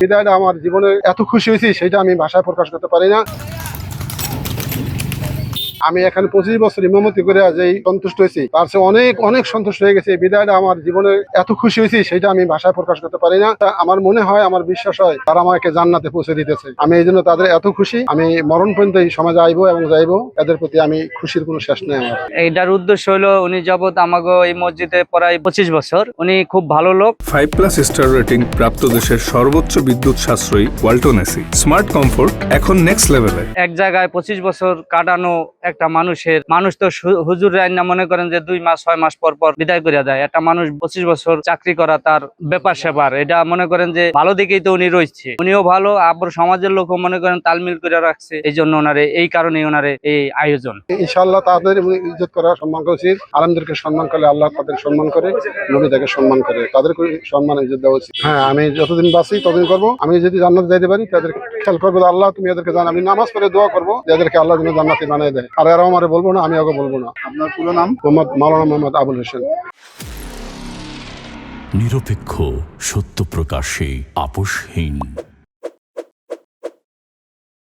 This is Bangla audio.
বিদায়টা আমার জীবনে এত খুশি হয়েছি সেটা আমি ভাষায় প্রকাশ করতে পারি না। আমি এখানে 25 বছর ইমামতি করে যেই সন্তুষ্ট হয়েছি তার চেয়ে অনেক অনেক সন্তুষ্ট হয়ে গেছে। বিদায়টা আমার জীবনে এত খুশি হয়েছি সেটা আমি ভাষায় প্রকাশ করতে পারি না। আমার মনে হয়, আমার বিশ্বাস হয় তারা আমাকে জান্নাতে পৌঁছে দিতেছে। আমি এই জন্য তাদের এত খুশি। আমি মরণ পর্যন্ত এই সমাজে আইবো এবং যাইবো। এদের প্রতি আমি খুশির কোনো শেষ নেই আমার। এইটার উদ্দেশ্য হলো উনি যাবত আমাগো এই মসজিদে প্রায় 25 বছর, উনি খুব ভালো লোক। 5+ স্টার রেটিং প্রাপ্ত দেশের সর্বোচ্চ বিদ্যুৎ সাশ্রয়ী ওয়ালটন এসি স্মার্ট কমফোর্ট এখন নেক্সট লেভেলে। এক জায়গায় 25 বছর কাটানো একটা মানুষ তো হুজুর রাইনা মনে করেন যে 2 মাস 6 মাস পর পর বিদায় করে যায়। একটা মানুষ 25 বছর চাকরি করা তার ব্যাপার সেবার, এটা মনে করেন যে ভালো দিকেই তো উনি রয়েছে। উনিও ভালো, আবার সমাজের লোকও মনে করেন তালমিল করে রাখছে। এই জন্য ওনারে, এই কারণে ওনারে এই আয়োজন। ইনশাআল্লাহ তাদের ইজ্জত করা, সম্মান করা উচিত। আলেমদেরকে সম্মান করলে আল্লাহ তাদের সম্মান করে, নবী তাকে সম্মান করে, তাদের সম্মান ইজ্জত দেওয়া উচিত। হ্যাঁ, আমি যতদিন বাঁচি ততদিন করবো। আমি যদি জান্নাতে যাইতে পারি তাদের খেয়াল করবো, আল্লাহ তুমি এদেরকে জান। আমি নামাজ পড়ে দোয়া করবো এদেরকে আল্লাহ যেন জান্নাতি বানিয়ে দেয়। আর এরাও আমারে বলবো না, আমি ওকে বলবো না। আপনার পুরো নাম? মাওলানা মোহাম্মদ আবুল হোসেন। নিরপেক্ষ, সত্য প্রকাশে আপোষহীন।